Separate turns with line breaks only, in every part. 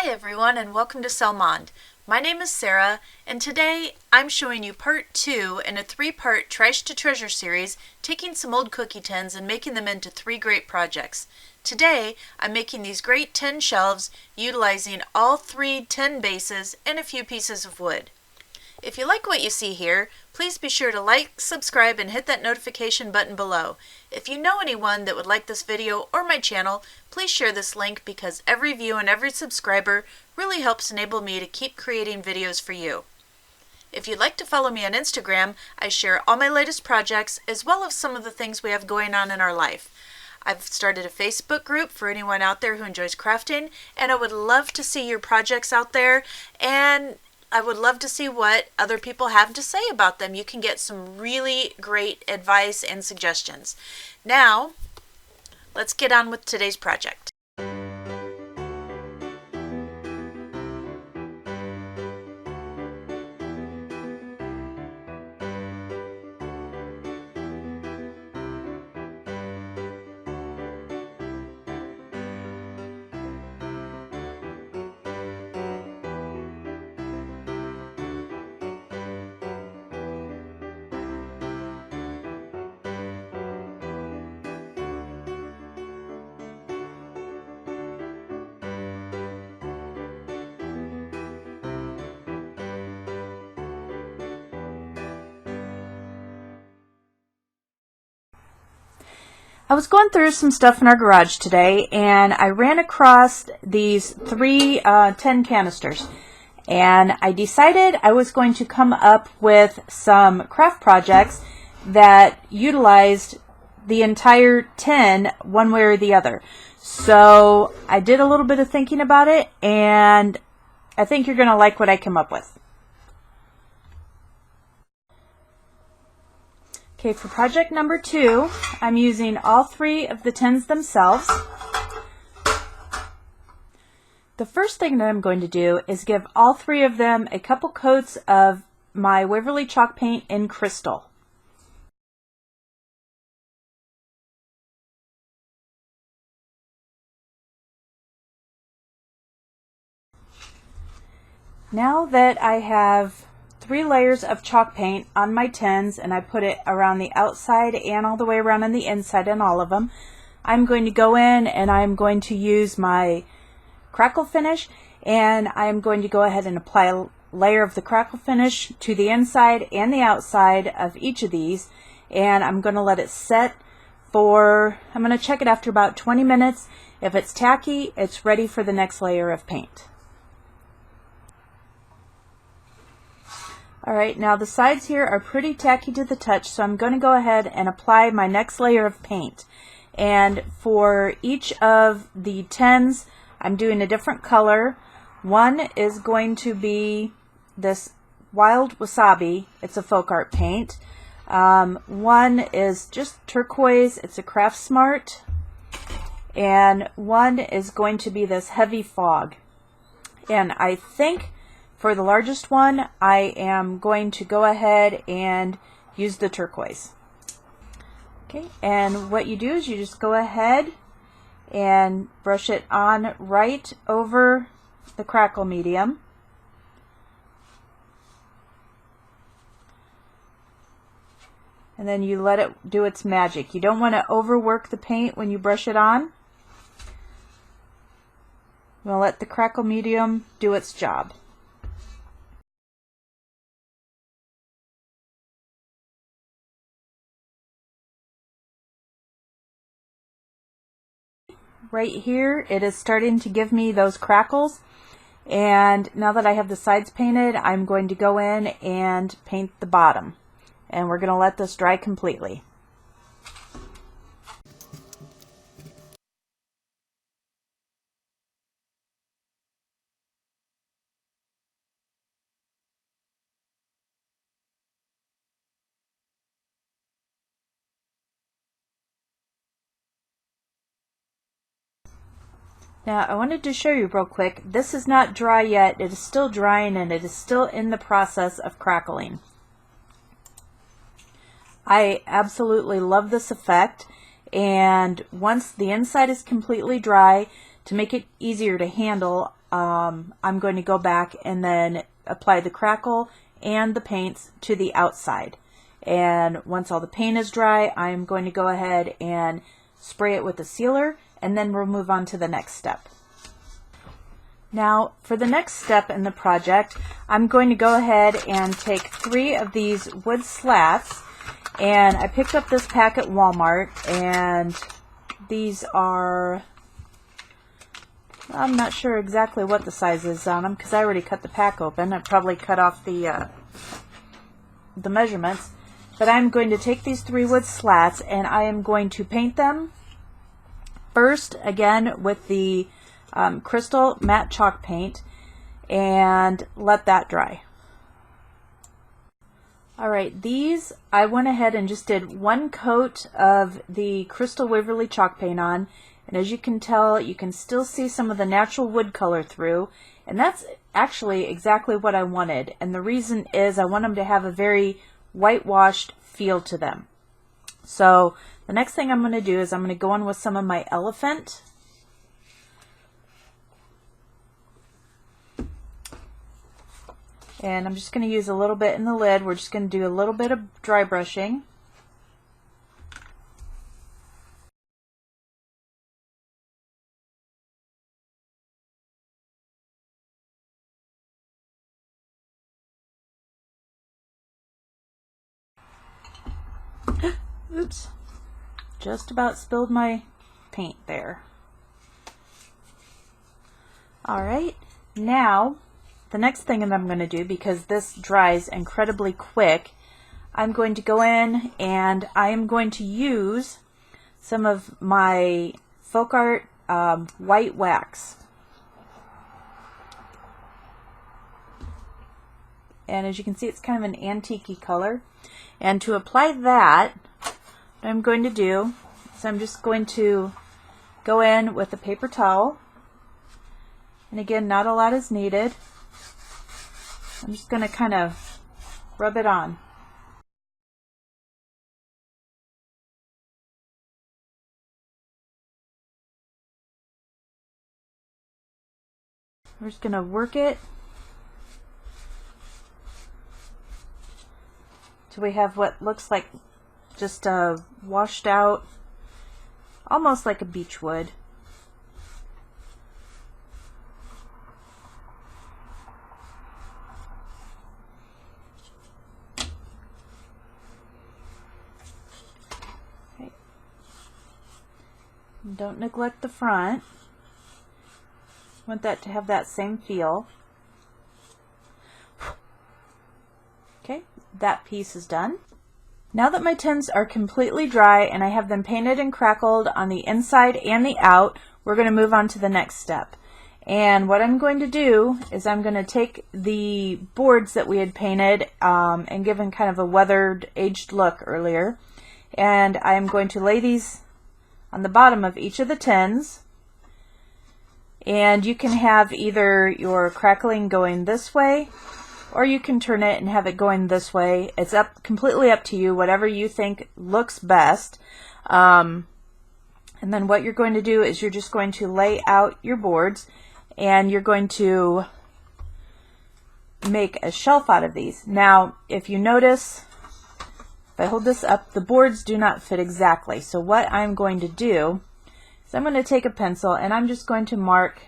Hi everyone and welcome to Selmond. My name is Sarah and today I'm showing you part 2 in a 3-part Trash to Treasure series, taking some old cookie tins and making them into 3 great projects. Today I'm making these great tin shelves utilizing all 3 tin bases and a few pieces of wood. If you like what you see here, please be sure to like, subscribe, and hit that notification button below. If you know anyone that would like this video or my channel, please share this link because every view and every subscriber really helps enable me to keep creating videos for you. If you'd like to follow me on Instagram, I share all my latest projects as well as some of the things we have going on in our life. I've started a Facebook group for anyone out there who enjoys crafting, and I would love to see your projects out there, and I would love to see what other people have to say about them. You can get some really great advice and suggestions. Now, let's get on with today's project. I was going through some stuff in our garage today and I ran across these 3 tin canisters, and I decided I was going to come up with some craft projects that utilized the entire tin one way or the other. So I did a little bit of thinking about it and I think you're going to like what I came up with. Okay, for project number 2, I'm using all 3 of the tins themselves. The first thing that I'm going to do is give all 3 of them a couple coats of my Waverly chalk paint in crystal. Now that I have 3 layers of chalk paint on my tins and I put it around the outside and all the way around on the inside in all of them, I'm going to go in and I'm going to use my crackle finish, and I'm going to go ahead and apply a layer of the crackle finish to the inside and the outside of each of these, and I'm going to let it set for, I'm going to check it after about 20 minutes. If it's tacky, it's ready for the next layer of paint. Alright, now the sides here are pretty tacky to the touch, so I'm going to go ahead and apply my next layer of paint. And for each of the tins, I'm doing a different color. One is going to be this Wild Wasabi. It's a folk art paint. One is just turquoise. It's a Craft Smart. And one is going to be this Heavy Fog. And I think for the largest one, I am going to go ahead and use the turquoise. Okay, and what you do is you just go ahead and brush it on right over the crackle medium. And then you let it do its magic. You don't want to overwork the paint when you brush it on. We'll let the crackle medium do its job. Right here, it is starting to give me those crackles, and now that I have the sides painted, I'm going to go in and paint the bottom, and we're going to let this dry completely. Now I wanted to show you real quick, this is not dry yet, it is still drying and it is still in the process of crackling. I absolutely love this effect, and once the inside is completely dry, to make it easier to handle, I'm going to go back and then apply the crackle and the paints to the outside. And once all the paint is dry, I'm going to go ahead and spray it with a sealer, and then we'll move on to the next step. Now, for the next step in the project, I'm going to go ahead and take 3 of these wood slats, and I picked up this pack at Walmart, and these are, I'm not sure exactly what the size is on them because I already cut the pack open. I probably cut off the measurements, but I'm going to take these 3 wood slats and I am going to paint them first again with the crystal matte chalk paint and let that dry. Alright, these I went ahead and just did 1 coat of the crystal Waverly chalk paint on, and as you can tell, you can still see some of the natural wood color through, and that's actually exactly what I wanted. And the reason is I want them to have a very whitewashed feel to them. So the next thing I'm going to do is I'm going to go in with some of my elephant. And I'm just going to use a little bit in the lid. We're just going to do a little bit of dry brushing. Oops, just about spilled my paint there. Alright, now the next thing that I'm going to do, because this dries incredibly quick, I'm going to go in and I am going to use some of my Folk Art white wax. And as you can see, it's kind of an antique-y color. And to apply that, what I'm going to do is I'm just going to go in with a paper towel. And again, not a lot is needed. I'm just going to kind of rub it on. We're just going to work it till we have what looks like just a washed out, almost like a beech wood. Okay. Don't neglect the front. Want that to have that same feel. Okay, that piece is done. Now that my tins are completely dry and I have them painted and crackled on the inside and the out, we're going to move on to the next step. And what I'm going to do is I'm going to take the boards that we had painted and given kind of a weathered, aged look earlier, and I'm going to lay these on the bottom of each of the tins. And you can have either your crackling going this way, or you can turn it and have it going this way. It's completely up to you, whatever you think looks best. And then what you're going to do is you're just going to lay out your boards, and you're going to make a shelf out of these. Now, if you notice, if I hold this up, the boards do not fit exactly. So what I'm going to do is I'm going to take a pencil and I'm just going to mark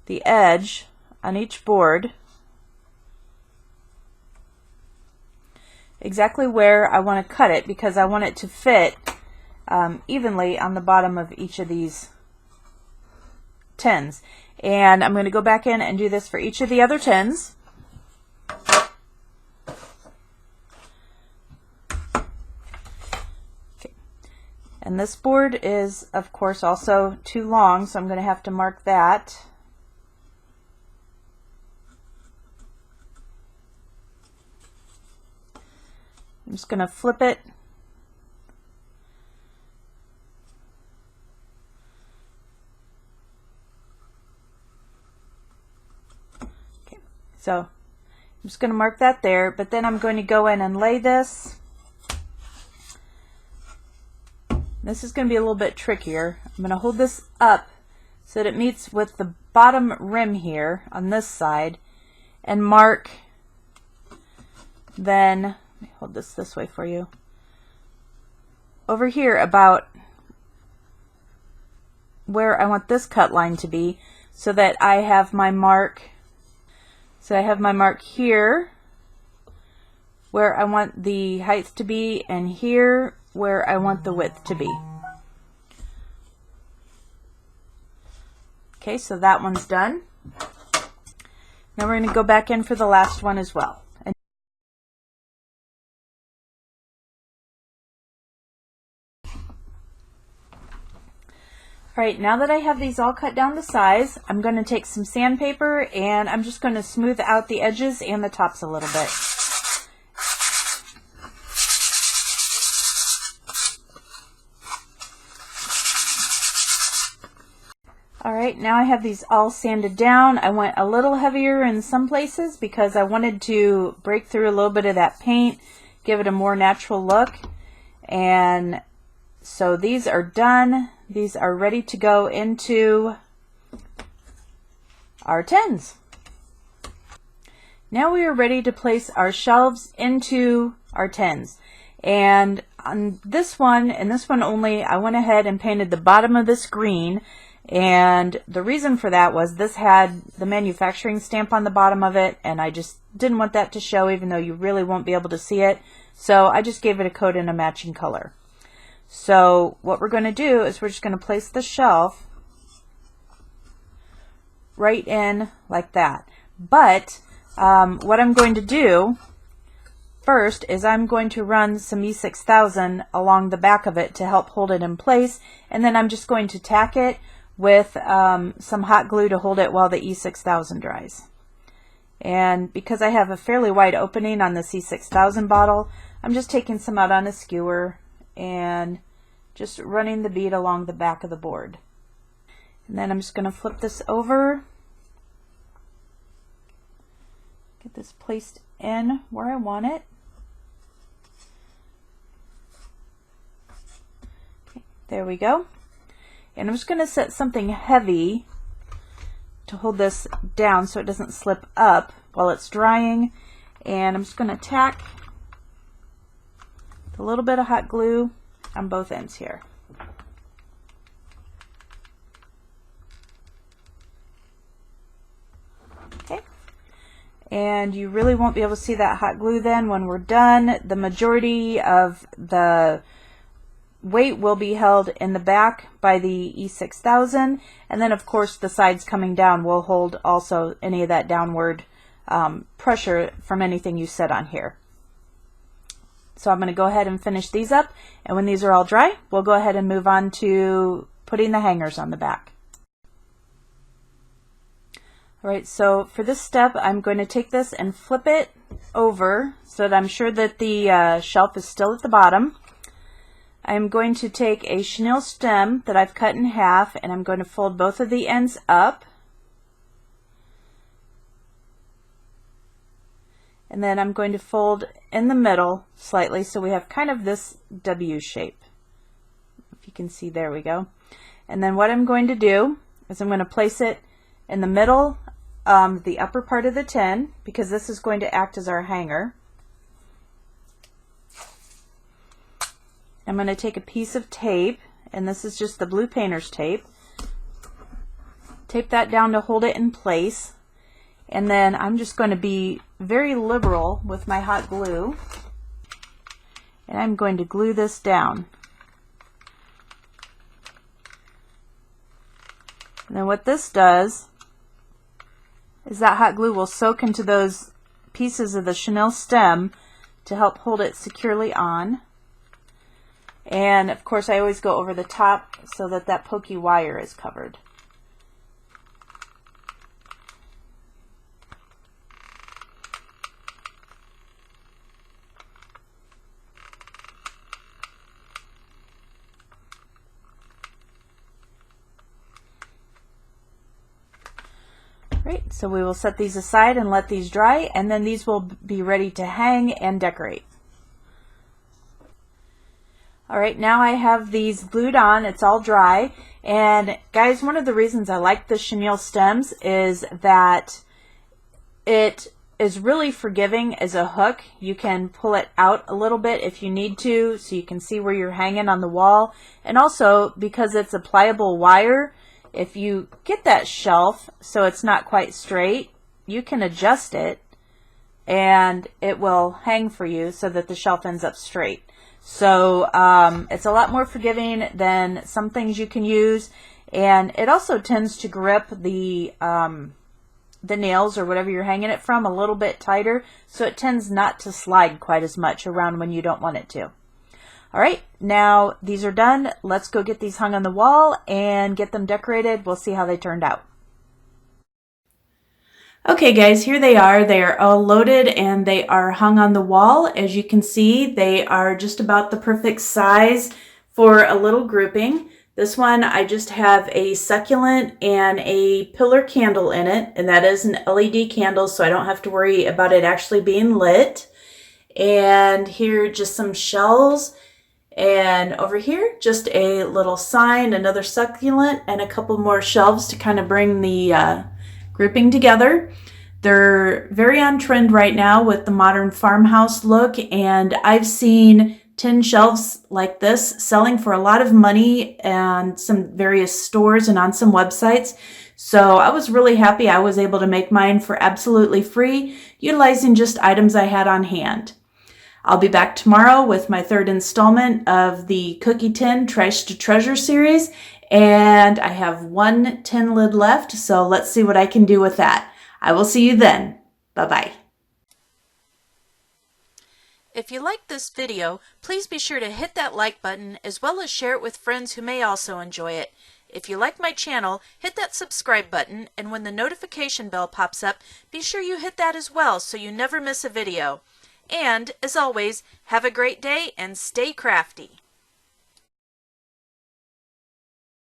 the edge on each board exactly where I want to cut it, because I want it to fit evenly on the bottom of each of these tins. And I'm going to go back in and do this for each of the other tins. Okay. And this board is, of course, also too long, so I'm going to have to mark that. I'm just going to flip it. Okay, so I'm just going to mark that there, but then I'm going to go in and lay this. This is going to be a little bit trickier. I'm going to hold this up so that it meets with the bottom rim here on this side, and mark, then, let me hold this way for you, over here about where I want this cut line to be, so that I have my mark. So I have my mark here where I want the height to be, and here where I want the width to be. Okay, so that one's done. Now we're going to go back in for the last one as well. Alright, now that I have these all cut down to size, I'm going to take some sandpaper and I'm just going to smooth out the edges and the tops a little bit. Alright, now I have these all sanded down. I went a little heavier in some places because I wanted to break through a little bit of that paint, give it a more natural look. And so these are done. These are ready to go into our tins. Now we are ready to place our shelves into our tins. And on this one, and this one only, I went ahead and painted the bottom of this green. And the reason for that was this had the manufacturing stamp on the bottom of it, and I just didn't want that to show, even though you really won't be able to see it. So I just gave it a coat in a matching color. So what we're going to do is we're just going to place the shelf right in like that. But what I'm going to do first is I'm going to run some E6000 along the back of it to help hold it in place, and then I'm just going to tack it with some hot glue to hold it while the E6000 dries. And because I have a fairly wide opening on the E6000 bottle, I'm just taking some out on a skewer and just running the bead along the back of the board. And then I'm just going to flip this over, get this placed in where I want it. Okay, there we go. And I'm just going to set something heavy to hold this down so it doesn't slip up while it's drying. And I'm just going to tack a little bit of hot glue on both ends here. Okay. And you really won't be able to see that hot glue then when we're done. The majority of the weight will be held in the back by the E6000, and then of course the sides coming down will hold also any of that downward pressure from anything you set on here. So I'm going to go ahead and finish these up, and when these are all dry, we'll go ahead and move on to putting the hangers on the back. Alright, so for this step I'm going to take this and flip it over so that I'm sure that the shelf is still at the bottom. I'm going to take a chenille stem that I've cut in half, and I'm going to fold both of the ends up, and then I'm going to fold in the middle slightly so we have kind of this W shape. If you can see, there we go. And then what I'm going to do is I'm going to place it in the middle, the upper part of the tin, because this is going to act as our hanger. I'm going to take a piece of tape, and this is just the blue painter's tape. Tape that down to hold it in place, and then I'm just going to be very liberal with my hot glue, and I'm going to glue this down. And then what this does is that hot glue will soak into those pieces of the chenille stem to help hold it securely on. And of course I always go over the top so that that pokey wire is covered. Great, so we will set these aside and let these dry, and then these will be ready to hang and decorate. Alright, now I have these glued on. It's all dry. And guys, one of the reasons I like the chenille stems is that it is really forgiving as a hook. You can pull it out a little bit if you need to, so you can see where you're hanging on the wall. And also, because it's a pliable wire, if you get that shelf so it's not quite straight, you can adjust it and it will hang for you so that the shelf ends up straight. So it's a lot more forgiving than some things you can use, and it also tends to grip the nails or whatever you're hanging it from a little bit tighter, so it tends not to slide quite as much around when you don't want it to. Alright, now these are done. Let's go get these hung on the wall and get them decorated. We'll see how they turned out. Okay guys, here they are. They are all loaded and they are hung on the wall. As you can see, they are just about the perfect size for a little grouping. This one, I just have a succulent and a pillar candle in it, and that is an LED candle, so I don't have to worry about it actually being lit. And here, just some shells. And over here, just a little sign, another succulent, and a couple more shelves to kind of bring the grouping together. They're very on trend right now with the modern farmhouse look, and I've seen tin shelves like this selling for a lot of money and some various stores and on some websites. So I was really happy I was able to make mine for absolutely free, utilizing just items I had on hand. I'll be back tomorrow with my third installment of the Cookie Tin Trash to Treasure series, and I have one tin lid left, so let's see what I can do with that. I will see you then. Bye-bye. If you liked this video, please be sure to hit that like button as well as share it with friends who may also enjoy it. If you like my channel, hit that subscribe button, and when the notification bell pops up, be sure you hit that as well so you never miss a video. And, as always, have a great day and stay crafty.